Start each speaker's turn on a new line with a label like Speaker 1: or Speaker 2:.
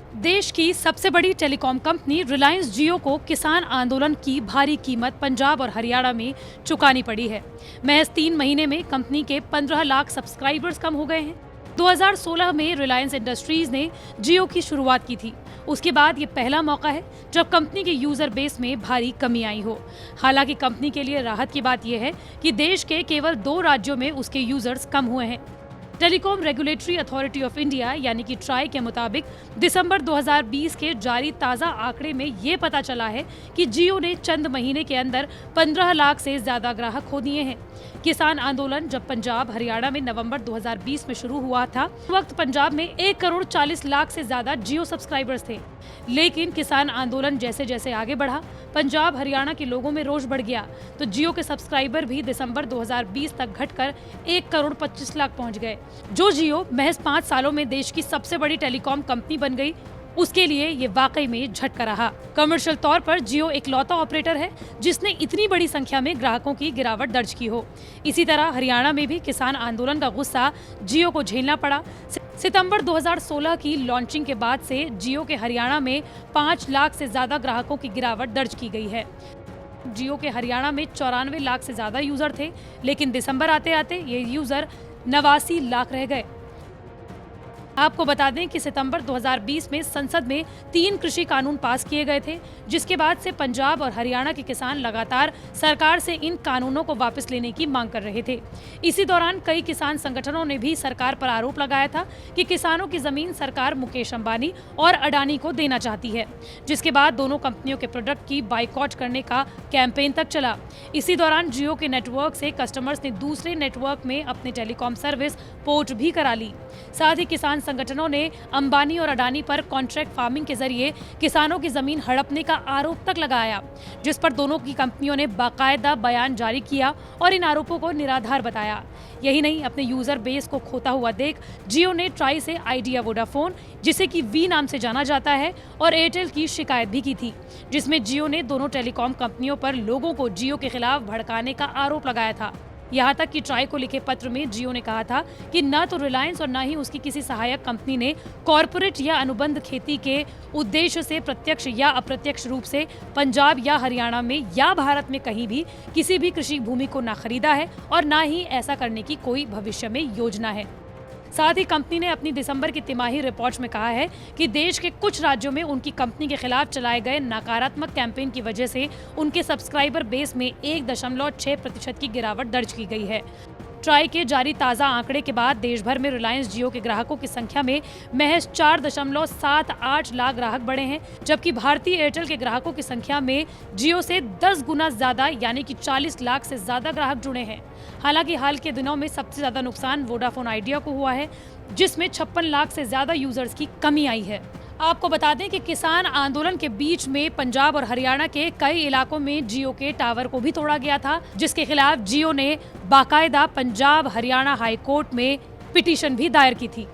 Speaker 1: देश की सबसे बड़ी टेलीकॉम कंपनी रिलायंस जियो को किसान आंदोलन की भारी कीमत पंजाब और हरियाणा में चुकानी पड़ी है। महज 3 महीने में कंपनी के 15 लाख सब्सक्राइबर्स कम हो गए हैं। 2016 में रिलायंस इंडस्ट्रीज ने जियो की शुरुआत की थी। उसके बाद ये पहला मौका है जब कंपनी के यूजर बेस में भारी कमी आई हो। हालांकि कंपनी के लिए राहत की बात यह है कि देश के केवल 2 राज्यों में उसके यूजर्स कम हुए हैं। Telecom regulatory authority of India यानी कि ट्राई के मुताबिक दिसंबर 2020 के जारी ताज़ा आंकड़े में ये पता चला है कि जियो ने चंद महीने के अंदर 15 लाख से ज्यादा ग्राहक खो दिए हैं। किसान आंदोलन जब पंजाब हरियाणा में नवंबर 2020 में शुरू हुआ था, उस वक्त पंजाब में 1 करोड़ 40 लाख से ज्यादा जियो सब्सक्राइबर्स थे। लेकिन किसान आंदोलन जैसे जैसे आगे बढ़ा, पंजाब हरियाणा के लोगों में रोष बढ़ गया, तो जियो के सब्सक्राइबर भी दिसंबर 2020 तक घटकर 1 करोड़ 25 लाख पहुंच गए। जो जियो महज 5 सालों में देश की सबसे बड़ी टेलीकॉम कंपनी बन गई, उसके लिए ये वाकई में झटका रहा। कमर्शियल तौर पर जियो इकलौता ऑपरेटर है जिसने इतनी बड़ी संख्या में ग्राहकों की गिरावट दर्ज की हो। इसी तरह हरियाणा में भी किसान आंदोलन का गुस्सा जियो को झेलना पड़ा। सितंबर 2016 की लॉन्चिंग के बाद से जियो के हरियाणा में 5 लाख से ज्यादा ग्राहकों की गिरावट दर्ज की गई है। जियो के हरियाणा में 94 लाख से ज्यादा यूजर थे, लेकिन दिसंबर आते आते ये यूजर 89 लाख रह गए। आपको बता दें कि सितंबर 2020 में संसद में 3 कृषि कानून पास किए गए थे, जिसके बाद से पंजाब और हरियाणा के किसान लगातार सरकार से इन कानूनों को वापस लेने की मांग कर रहे थे। इसी दौरान कई किसान संगठनों ने भी सरकार पर आरोप लगाया था कि किसानों की जमीन सरकार मुकेश अंबानी और अडानी को देना चाहती है, जिसके बाद दोनों कंपनियों के प्रोडक्ट की बाइकॉट करने का कैंपेन तक चला। इसी दौरान जियो के नेटवर्क से कस्टमर्स ने दूसरे नेटवर्क में अपनी टेलीकॉम सर्विस पोर्ट भी करा ली। साथ ही किसान संगठनों ने अंबानी और अडानी पर कॉन्ट्रैक्ट फार्मिंग के जरिए किसानों की जमीन हड़पने का आरोप तक लगाया, जिस पर दोनों की कंपनियों ने बाकायदा बयान जारी किया और इन आरोपों को निराधार बताया। यही नहीं, अपने यूजर बेस को खोता हुआ देख जियो ने ट्राई से आइडिया वोडाफोन, जिसे कि वी नाम से जाना जाता है, और एयरटेल की शिकायत भी की थी, जिसमें जियो ने दोनों टेलीकॉम कंपनियों पर लोगों को जियो के खिलाफ भड़काने का आरोप लगाया था। यहाँ तक कि ट्राई को लिखे पत्र में जियो ने कहा था कि न तो रिलायंस और न ही उसकी किसी सहायक कंपनी ने कॉरपोरेट या अनुबंध खेती के उद्देश्य से प्रत्यक्ष या अप्रत्यक्ष रूप से पंजाब या हरियाणा में या भारत में कहीं भी किसी भी कृषि भूमि को ना खरीदा है और न ही ऐसा करने की कोई भविष्य में योजना है। साथ ही कंपनी ने अपनी दिसंबर की तिमाही रिपोर्ट में कहा है कि देश के कुछ राज्यों में उनकी कंपनी के खिलाफ चलाए गए नकारात्मक कैंपेन की वजह से उनके सब्सक्राइबर बेस में 1.6% की गिरावट दर्ज की गई है। ट्राई के जारी ताज़ा आंकड़े के बाद देश भर में रिलायंस जियो के ग्राहकों की संख्या में महज 4.78 लाख ग्राहक बढ़े हैं, जबकि भारतीय एयरटेल के ग्राहकों की संख्या में जियो से 10 गुना ज्यादा यानी कि 40 लाख से ज्यादा ग्राहक जुड़े हैं। हालांकि हाल के दिनों में सबसे ज्यादा नुकसान वोडाफोन आइडिया को हुआ है, जिसमें 56 लाख से ज्यादा यूजर्स की कमी आई है। आपको बता दें कि किसान आंदोलन के बीच में पंजाब और हरियाणा के कई इलाकों में जियो के टावर को भी तोड़ा गया था, जिसके खिलाफ जियो ने बाकायदा पंजाब हरियाणा हाई कोर्ट में पिटीशन भी दायर की थी।